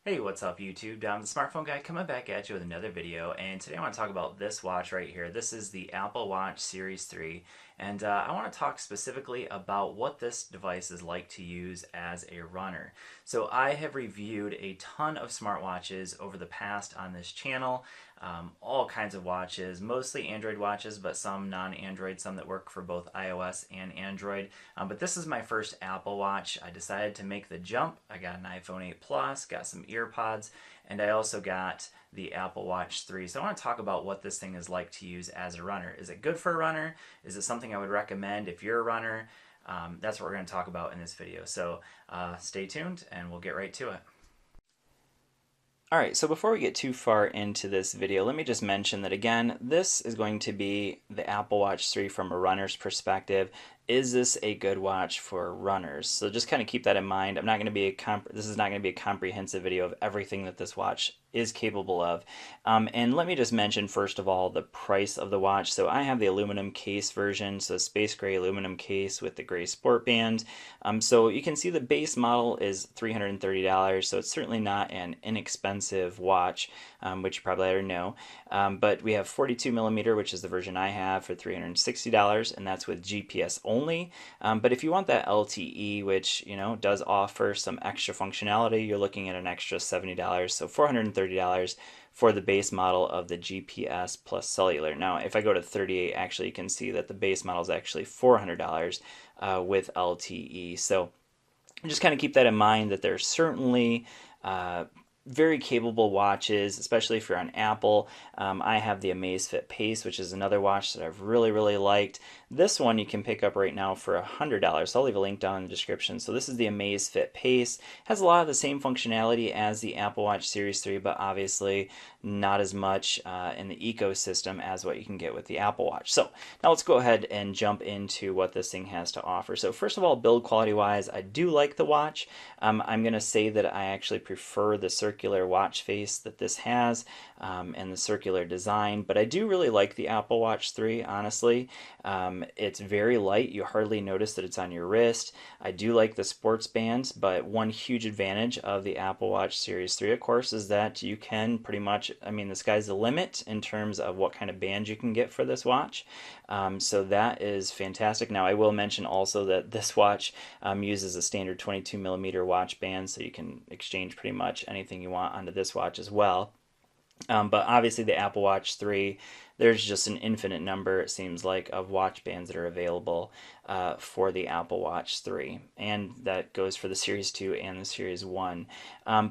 Hey, what's up YouTube? I'm the smartphone guy coming back at you with another video, and today I want to talk about this watch right here. This is the Apple Watch Series 3, and I want to talk specifically about what this device is like to use as a runner. So I have reviewed a ton of smartwatches over the past on this channel, all kinds of watches, mostly Android watches, but some non-Android, some that work for both iOS and Android. But this is my first Apple Watch. I decided to make the jump. I got an iPhone 8 Plus, got some earpods, and I also got the Apple Watch 3. So I want to talk about what this thing is like to use as a runner. Is it good for a runner? Is it something I would recommend if you're a runner? That's what we're going to talk about in this video. So stay tuned and we'll get right to it. Alright, so before we get too far into this video, let me just mention that again, this is going to be the Apple Watch 3 from a runner's perspective. Is this a good watch for runners? So just kind of keep that in mind. I'm not going to be this is not going to be a comprehensive video of everything that this watch is capable of. And let me just mention first of all the price of the watch. So I have the aluminum case version, so space gray aluminum case with the gray sport band. So you can see the base model is $330, so it's certainly not an inexpensive watch, which you probably already know. But we have 42 millimeter, which is the version I have, for $360, and that's with GPS only. But if you want that LTE, which does offer some extra functionality, you're looking at an extra $70, so $430 for the base model of the GPS plus cellular. Now, if I go to 38, actually, you can see that the base model is actually $400 with LTE. So just kind of keep that in mind, that there's certainly very capable watches, especially if you're on Apple. I have the Amazfit Pace, which is another watch that I've really liked. This one you can pick up right now for $100. So I'll leave a link down in the description. So this is the Amazfit Pace. Has a lot of the same functionality as the Apple Watch Series 3, but obviously not as much in the ecosystem as what you can get with the Apple Watch. So now let's go ahead and jump into what this thing has to offer. So first of all, build quality wise, I do like the watch. I'm going to say that I actually prefer the circular watch face that this has and the circular design, but I do really like the Apple Watch 3, honestly. It's very light. You hardly notice that it's on your wrist. I do like the sports band, but one huge advantage of the Apple Watch Series 3, of course, is that you can pretty much, the sky's the limit in terms of what kind of band you can get for this watch. So that is fantastic. Now, I will mention also that this watch uses a standard 22 millimeter watch band, so you can exchange pretty much anything you want onto this watch as well. But obviously the Apple Watch 3, there's just an infinite number, it seems like, of watch bands that are available for the Apple Watch 3. And that goes for the Series 2 and the Series 1.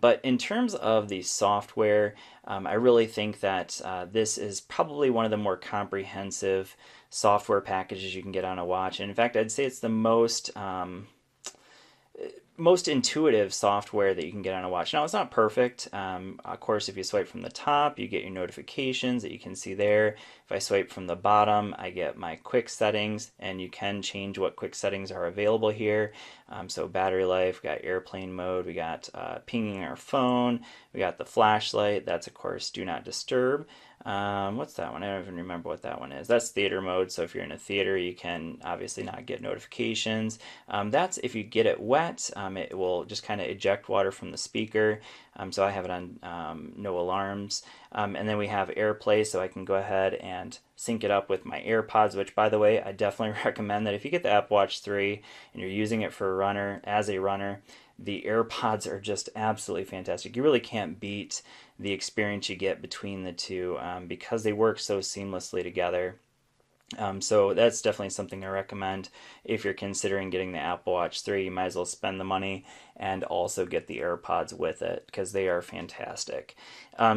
But in terms of the software, I really think that this is probably one of the more comprehensive software packages you can get on a watch. And in fact, I'd say it's the most intuitive software that you can get on a watch. Now, it's not perfect. Of course, if you swipe from the top, you get your notifications that you can see there. If I swipe from the bottom, I get my quick settings, and you can change what quick settings are available here. So battery life, we got airplane mode, we got pinging our phone, we got the flashlight. That's, of course, do not disturb. What's that one? I don't even remember what that one is. That's theater mode, so if you're in a theater, you can obviously not get notifications. That's if you get it wet, it will just kind of eject water from the speaker. So I have it on no alarms. And then we have AirPlay, so I can go ahead and sync it up with my AirPods, which, by the way, I definitely recommend that if you get the Apple Watch 3 and you're using it for a runner, as a runner, the AirPods are just absolutely fantastic. You really can't beat the experience you get between the two because they work so seamlessly together. So that's definitely something I recommend. If you're considering getting the Apple Watch 3, you might as well spend the money and also get the AirPods with it because they are fantastic.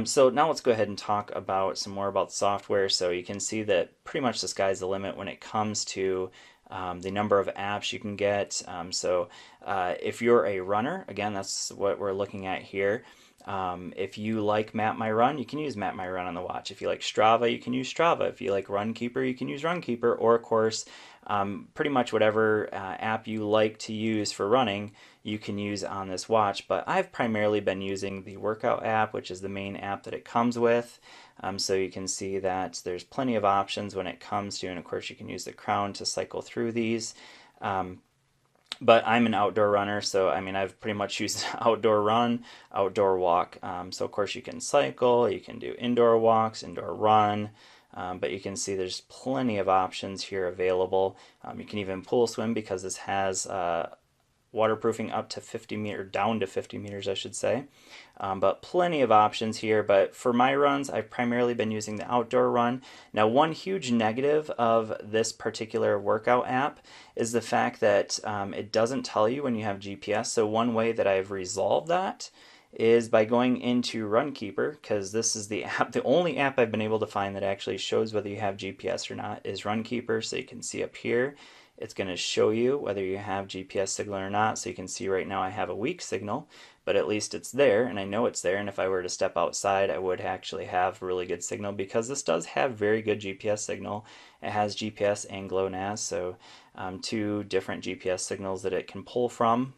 So now let's go ahead and talk about some more about software. So you can see that pretty much the sky's the limit when it comes to the number of apps you can get. If you're a runner, again, that's what we're looking at here. If you like Map My Run, you can use Map My Run on the watch. If you like Strava, you can use Strava. If you like Runkeeper, you can use Runkeeper. Or, of course, pretty much whatever app you like to use for running, you can use on this watch. But I've primarily been using the workout app, which is the main app that it comes with. So you can see that there's plenty of options when it comes to, and of course you can use the crown to cycle through these. But I'm an outdoor runner, so I mean, I've pretty much used outdoor run, outdoor walk. So of course you can cycle, you can do indoor walks, indoor run, but you can see there's plenty of options here available. You can even pool swim because this has waterproofing up to 50 meter, down to 50 meters, I should say. But plenty of options here. But for my runs, I've primarily been using the outdoor run. Now, one huge negative of this particular workout app is the fact that it doesn't tell you when you have GPS. So one way that I've resolved that is by going into Runkeeper, because this is the app, the only app I've been able to find that actually shows whether you have GPS or not is Runkeeper. So you can see up here, it's going to show you whether you have GPS signal or not. So you can see right now I have a weak signal, but at least it's there and I know it's there. And if I were to step outside, I would actually have really good signal because this does have very good GPS signal. It has GPS and GLONASS, so two different GPS signals that it can pull from.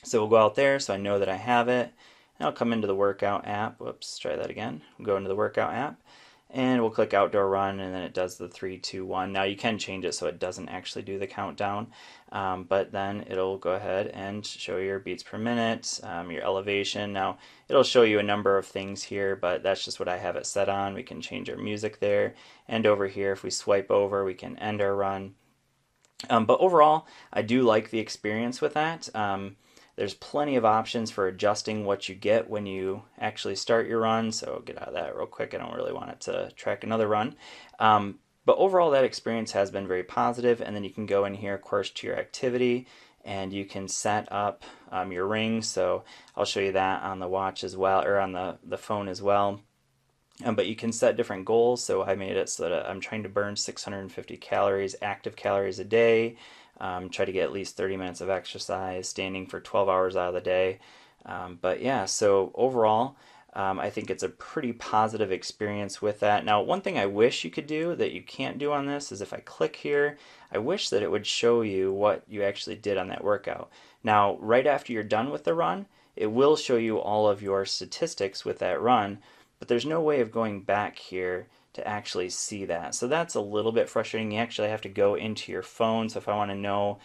So we'll go out there so I know that I have it. And I'll come into the workout app. Whoops, try that again. We'll go into the workout app and we'll click outdoor run, and then it does the 3, 2, 1. Now you can change it so it doesn't actually do the countdown, but then it'll go ahead and show your beats per minute, your elevation. Now it'll show you a number of things here, but that's just what I have it set on. We can change our music there, and over here if we swipe over we can end our run. But overall I do like the experience with that. There's plenty of options for adjusting what you get when you actually start your run, so I'll get out of that real quick. I don't really want it to track another run. But overall, that experience has been very positive, and then you can go in here, of course, to your activity, and you can set up your ring, so I'll show you that on the watch as well, or on the phone as well. But you can set different goals, so I made it so that I'm trying to burn 650 calories, active calories a day. Try to get at least 30 minutes of exercise, standing for 12 hours out of the day. But yeah, so overall, I think it's a pretty positive experience with that. Now, one thing I wish you could do that you can't do on this is if I click here, I wish that it would show you what you actually did on that workout. Now, right after you're done with the run, it will show you all of your statistics with that run, but there's no way of going back here to actually see that. So that's a little bit frustrating. You actually have to go into your phone. So if I want to know,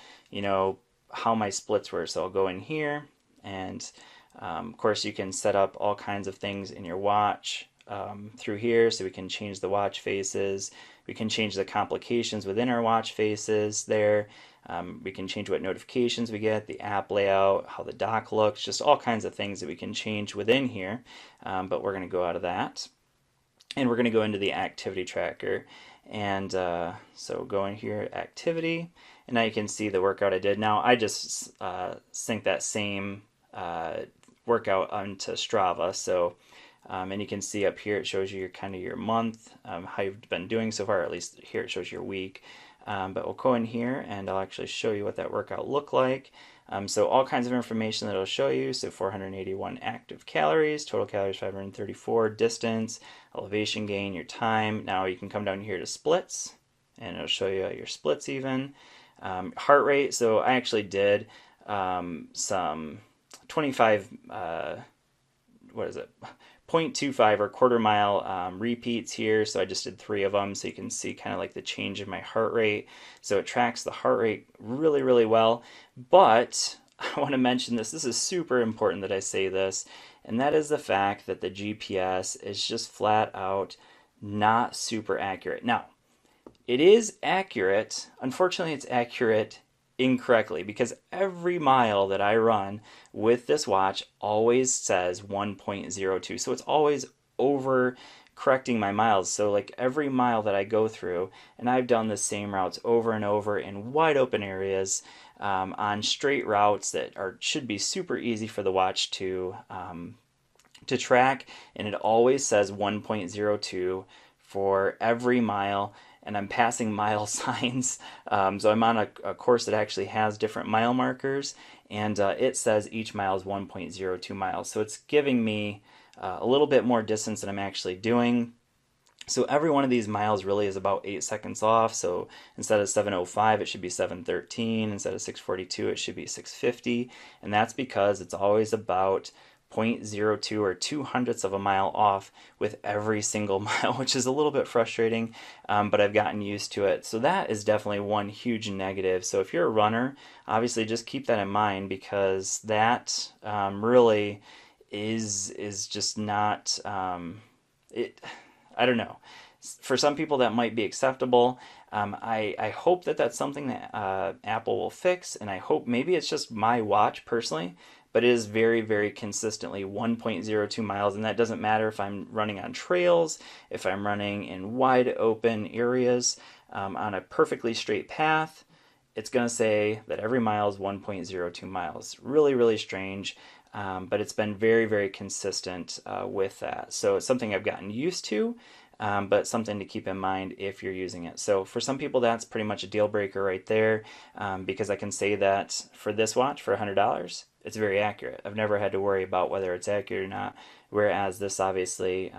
how my splits were, so I'll go in here, and of course you can set up all kinds of things in your watch through here. So we can change the watch faces. We can change the complications within our watch faces there. We can change what notifications we get, the app layout, how the dock looks, just all kinds of things that we can change within here. But we're going to go out of that. And we're going to go into the activity tracker. And so go in here, activity, and now you can see the workout I did. Now I just sync that same workout onto Strava. So, and you can see up here it shows you your month, how you've been doing so far. At least here it shows your week. But we'll go in here and I'll actually show you what that workout looked like. So all kinds of information that it'll show you. So 481 active calories, total calories 534, distance, elevation gain, your time. Now you can come down here to splits and it'll show you your splits even. Heart rate, so I actually did some 25, 0.25 or quarter mile repeats here. So I just did 3 of them, so you can see kind of like the change in my heart rate. So it tracks the heart rate really, really well. But I want to mention this. This is super important that I say this, and that is the fact that the GPS is just flat out not super accurate. Now, it is accurate. Unfortunately, it's accurate incorrectly, because every mile that I run with this watch always says 1.02. So it's always over correcting my miles. So like every mile that I go through, and I've done the same routes over and over in wide open areas, on straight routes that should be super easy for the watch to track, and it always says 1.02 for every mile. And I'm passing mile signs. So I'm on a course that actually has different mile markers, and it says each mile is 1.02 miles. So it's giving me a little bit more distance than I'm actually doing. So every one of these miles really is about 8 seconds off. So instead of 7:05, it should be 7:13. Instead of 6:42, it should be 6:50. And that's because it's always about 0.02 or 2 hundredths of a mile off with every single mile, which is a little bit frustrating, but I've gotten used to it. So that is definitely one huge negative. So if you're a runner, obviously just keep that in mind, because that really is just not it. I don't know. For some people that might be acceptable. I hope that that's something that Apple will fix, and I hope maybe it's just my watch personally, but it is very, very consistently 1.02 miles, and that doesn't matter if I'm running on trails, if I'm running in wide open areas, on a perfectly straight path. It's going to say that every mile is 1.02 miles. Really, really strange, but it's been very, very consistent with that. So it's something I've gotten used to, but something to keep in mind if you're using it. So for some people, that's pretty much a deal breaker right there, because I can say that for this watch for $100, it's very accurate. I've never had to worry about whether it's accurate or not, whereas this obviously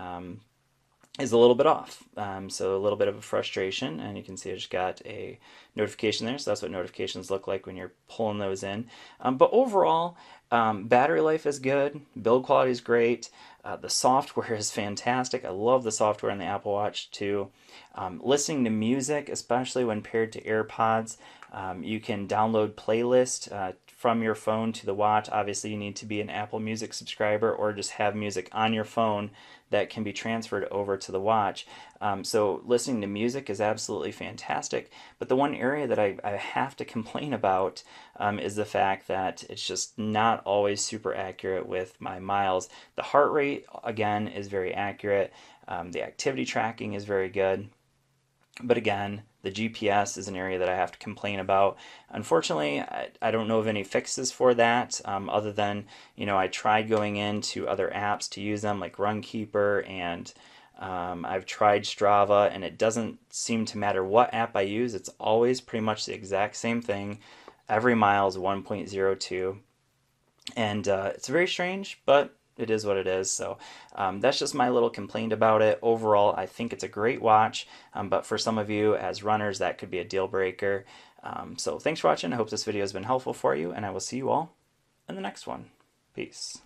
is a little bit off. So a little bit of a frustration, and you can see I just got a notification there. So that's what notifications look like when you're pulling those in. But overall, battery life is good. Build quality is great. The software is fantastic. I love the software on the Apple Watch too. Listening to music, especially when paired to AirPods, you can download playlist from your phone to the watch. Obviously, you need to be an Apple Music subscriber or just have music on your phone that can be transferred over to the watch. So listening to music is absolutely fantastic. But the one area that I have to complain about is the fact that it's just not always super accurate with my miles. The heart rate, again, is very accurate. The activity tracking is very good. But again, the GPS is an area that I have to complain about. Unfortunately, I don't know of any fixes for that, other than, I tried going into other apps to use them, like Runkeeper, and I've tried Strava, and it doesn't seem to matter what app I use. It's always pretty much the exact same thing. Every mile is 1.02. And it's very strange, but it is what it is. So that's just my little complaint about it. Overall, I think it's a great watch, but for some of you as runners, that could be a deal breaker. So thanks for watching. I hope this video has been helpful for you, and I will see you all in the next one. Peace.